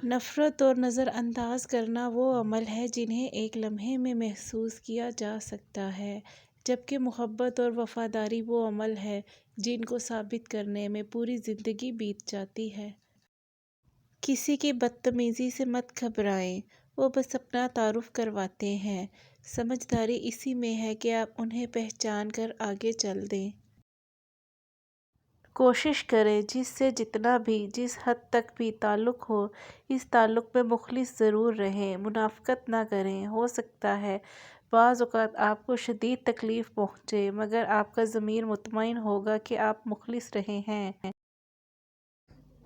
نفرت اور نظر انداز کرنا وہ عمل ہے جنہیں ایک لمحے میں محسوس کیا جا سکتا ہے، جبکہ محبت اور وفاداری وہ عمل ہے جن کو ثابت کرنے میں پوری زندگی بیت جاتی ہے۔ کسی کی بدتمیزی سے مت گھبرائیں، وہ بس اپنا تعارف کرواتے ہیں۔ سمجھداری اسی میں ہے کہ آپ انہیں پہچان کر آگے چل دیں۔ کوشش کریں جس سے جتنا بھی، جس حد تک بھی تعلق ہو، اس تعلق میں مخلص ضرور رہیں، منافقت نہ کریں۔ ہو سکتا ہے بعض اوقات آپ کو شدید تکلیف پہنچے، مگر آپ کا ضمیر مطمئن ہوگا کہ آپ مخلص رہے ہیں۔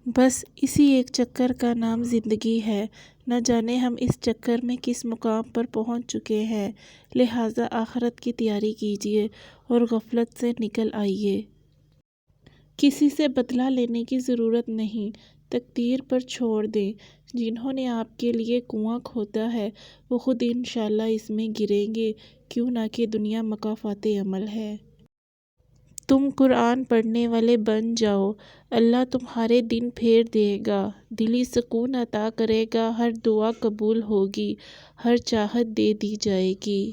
بس اسی ایک چکر کا نام زندگی ہے، نہ جانے ہم اس چکر میں کس مقام پر پہنچ چکے ہیں۔ لہٰذا آخرت کی تیاری کیجیے اور غفلت سے نکل آئیے۔ کسی سے بدلہ لینے کی ضرورت نہیں، تقدیر پر چھوڑ دیں۔ جنہوں نے آپ کے لیے کنواں کھودا ہے وہ خود انشاءاللہ اس میں گریں گے، کیوں نہ کہ دنیا مکافات عمل ہے۔ تم قرآن پڑھنے والے بن جاؤ، اللہ تمہارے دن پھیر دے گا، دلی سکون عطا کرے گا، ہر دعا قبول ہوگی، ہر چاہت دے دی جائے گی۔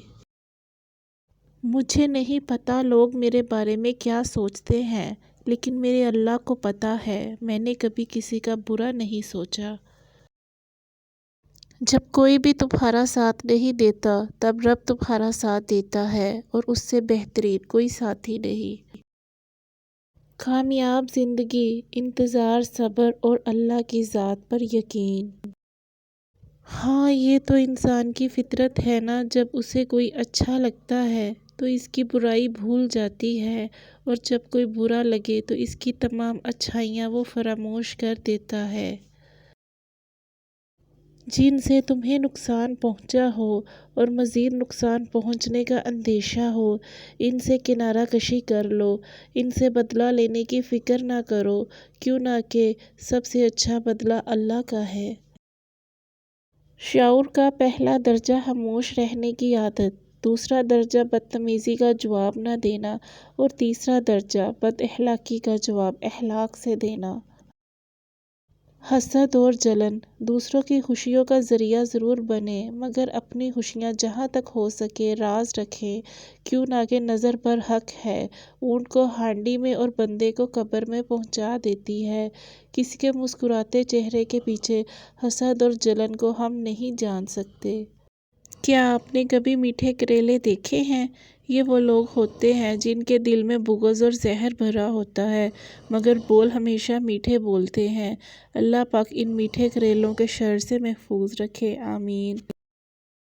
مجھے نہیں پتہ لوگ میرے بارے میں کیا سوچتے ہیں، لیکن میرے اللہ کو پتہ ہے، میں نے کبھی کسی کا برا نہیں سوچا۔ جب کوئی بھی تمہارا ساتھ نہیں دیتا، تب رب تمہارا ساتھ دیتا ہے، اور اس سے بہترین کوئی ساتھی نہیں۔ کامیاب زندگی، انتظار، صبر اور اللہ کی ذات پر یقین۔ ہاں یہ تو انسان کی فطرت ہے نا، جب اسے کوئی اچھا لگتا ہے تو اس کی برائی بھول جاتی ہے، اور جب کوئی برا لگے تو اس کی تمام اچھائیاں وہ فراموش کر دیتا ہے۔ جن سے تمہیں نقصان پہنچا ہو اور مزید نقصان پہنچنے کا اندیشہ ہو، ان سے کنارہ کشی کر لو، ان سے بدلہ لینے کی فکر نہ کرو، کیوں نہ کہ سب سے اچھا بدلہ اللہ کا ہے۔ شعور کا پہلا درجہ خاموش رہنے کی عادت، دوسرا درجہ بدتمیزی کا جواب نہ دینا، اور تیسرا درجہ بد اخلاقی کا جواب اخلاق سے دینا۔ حسد اور جلن، دوسروں کی خوشیوں کا ذریعہ ضرور بنیں، مگر اپنی خوشیاں جہاں تک ہو سکے راز رکھیں، کیوں نہ کہ نظر پر حق ہے، اونٹ کو ہانڈی میں اور بندے کو قبر میں پہنچا دیتی ہے۔ کسی کے مسکراتے چہرے کے پیچھے حسد اور جلن کو ہم نہیں جان سکتے۔ کیا آپ نے کبھی میٹھے کریلے دیکھے ہیں؟ یہ وہ لوگ ہوتے ہیں جن کے دل میں بغض اور زہر بھرا ہوتا ہے، مگر بول ہمیشہ میٹھے بولتے ہیں۔ اللہ پاک ان میٹھے کریلوں کے شر سے محفوظ رکھے، آمین۔